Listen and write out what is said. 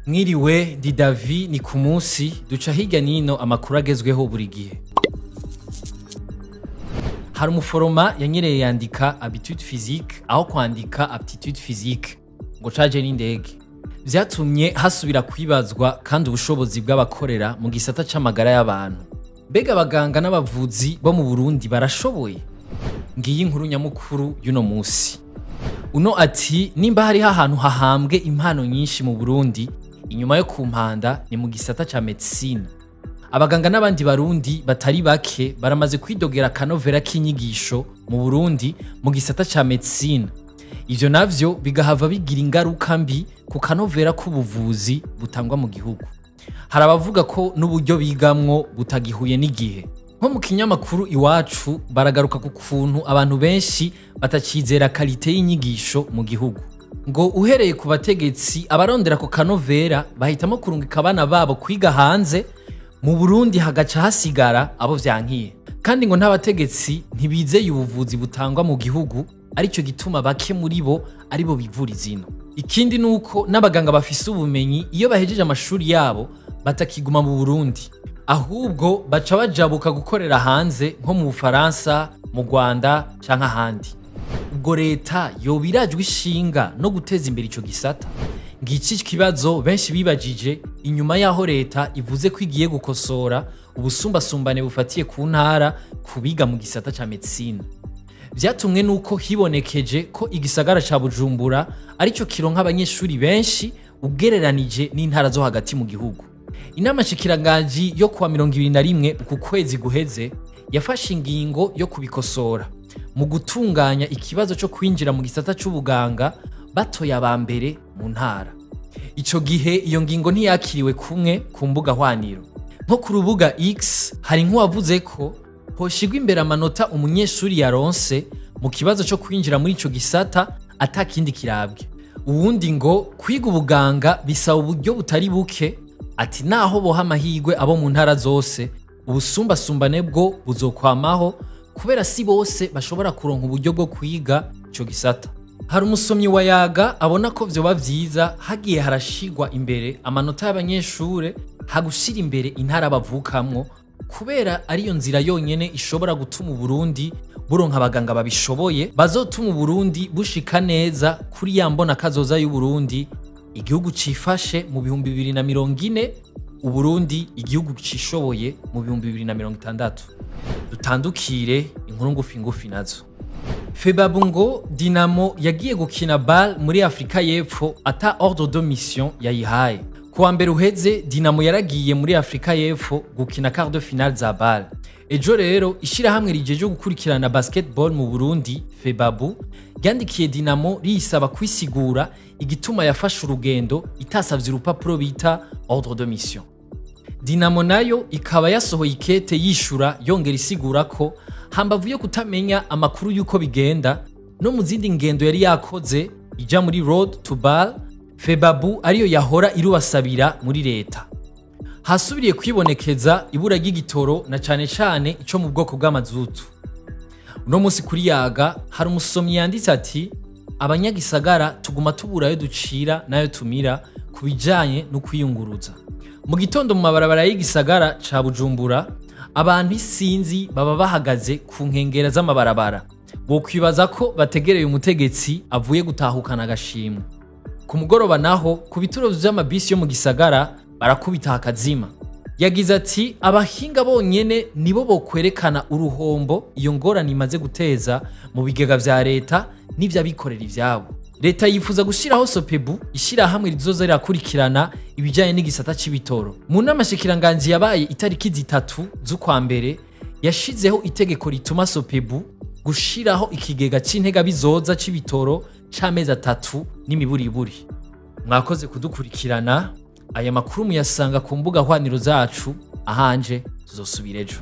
Mwiriwe ndi Davi ni ku munsi duca hirya nino amakuru agezweho buri gihe. Hari umuforoma yanyereye yandika habitude physique aho kwandika aptitude physique ngo caje n'indege. Vyatumye hasubira kwibazwa kandi ubushobozi bw'abakorera mu gisata c'amagara y'abantu. Mbega abaganga n'abavuzi bo mu Burundi barashoboye? Ngiyi inkuru nyamukuru y'uno musi. Uno ati nimba hari ahantu hahambwe impano nyinshi mu Burundi inyuma yo kumpanda ni mu gisata ca medicine. Abaganga n'abandi barundi batari bake baramaze kwidogera kanovera k'inyigisho mu Burundi mu gisata ca medicine. Ivyo navyo bigahava bigira ingaruka mbi ku kanovera k'ubuvuzi butangwa mu gihugu. Hari abavuga ko n'uburyo bigamwo butagihuye n'igihe. Nko mu kinyamakuru Iwacu baragaruka ku kuntu abantu benshi batacizera kalite y'inyigisho mu gihugu. Ngo uhereye ku bategetsi abarondera ku kanovera bahitamo kurungika abana babo kwiga hanze, mu Burundi hagaca hasigara abo vyankiye. Kandi ngo n'abategetsi ntibizeye ubuvuzi butangwa mu gihugu, arico gituma bake muri bo aribo bivura izino. Ikindi nuko n'abaganga bafise ubumenyi iyo bahejeje amashuri yabo batakiguma mu Burundi, ahubwo baca bajabuka gukorera hanze nko mu Bufaransa, mu Rwanda canke ahandi. Ubwo leta yoba irajwe ishinga no guteza imbere ico gisata? Ngiki kibazo benshi bibajije inyuma yaho leta ivuze ko igiye gukosora ubusumbasumbane bufatiye ku ntara kubiga mu gisata ca medicine. Vyatumwe nuko hibonekeje ko igisagara ca Bujumbura arico kironka abanyeshuri benshi ugereranije n'intara zo hagati mu gihugu. Inama shikiranganji yo kuwa 21 uku kwezi guheze yafashe ingingo yo kubikosora mu gutunganya ikibazo cyo kwinjira mu gisata c'ubuganga batoya abambere mu ntara. Ico gihe iyo ngingo ntiyakiriwe kumwe ku mbuga hwaniro. Nko ku rubuga X hari nk'uwavuze ko hoshigwa imbere amanota umunyeshuri yaronse mu kibazo cyo kwinjira muri ico gisata atakindi kirabwe. Uwundi ngo kwiga ubuganga bisaba uburyo butari buke, ati naho boha amahirwe abo mu ntara zose ubusumbasumbane bwo buzokwamaho kubera si bose bashobora kuronka uburyo bwo kwiga ico gisata. Hari umusomyi wa Yaga abona ko vyoba vyiza hagiye harashigwa imbere amanota y'abanyeshure hagushira imbere intara bavukamwo, kubera ariyo nzira yonyene ishobora gutuma Burundi buronka abaganga babishoboye bazotuma Burundi bushika neza kuri ya mbona kazoza y'u Burundi, igihugu cifashe mu 2040, Uburundi igihugu cishoboye mu 2060. Dutandukire inkuru ngufi nazo. Febabu ngo Dinamo yagiye gukina BAL muri Afrika y'Epfo ata ordre de mission yayihaye. Kuwa mbere uheze Dinamo yaragiye muri Afrika y'Epfo gukina quart de finale za BAL. Ejo rero ishirahamwe rijeje gukurikirana basketball mu Burundi Febabu yandikiye Dinamo risaba kwisigura igituma yafashe urugendo itasavye urupapuro bita ordre de mission. Dinamo nayo ikaba yasohoye ikete yishura yongera isigura ko hambavu yo kutamenya amakuru yuko bigenda no mu zindi ngendo yari yakoze ija muri Road to BAL, Febabu ariyo yahora irubasabira muri leta. Hasubiriye kwibonekeza ibura ry'igitoro na cane cane ico mu bwoko bw'amazutu. Uno musi kuri Yaga hari umusomyi yanditse ati abanyagisagara tuguma tuburayo ducira nayo tumira kubijanye no kwiyunguruza. Mu gitondo mu mabarabara y'igisagara ca Bujumbura abantu isinzi baba bahagaze ku nkengera z'amabarabara, bokwibaza ko bategereye umutegetsi avuye gutahukana agashimwe. Ku mugoroba naho ku bituro vy'amabisi yo mu gisagara barakubita akazima. Yagize ati abahinga bonyene nibo bokwerekana uruhombo iyo ngorane imaze guteza mu bigega vya leta n'ivyabikorera ivyabo. Leta yifuza gushiraho Sopebu ishirahamwe rizoza rirakurikirana ibijanye n'igisata c'ibitoro. Mu nama shikiranganji yabaye itariki 3 z'ukwa mbere yashizeho itegeko rituma Sopebu gushiraho ikigega c'intega bizoza c'ibitoro c'amezi 3 n'imiburiburi. Mwakoze kudukurikirana, aya makuru muyasanga ku mbuga hwaniro zacu, ahanje tuzosubira ejo.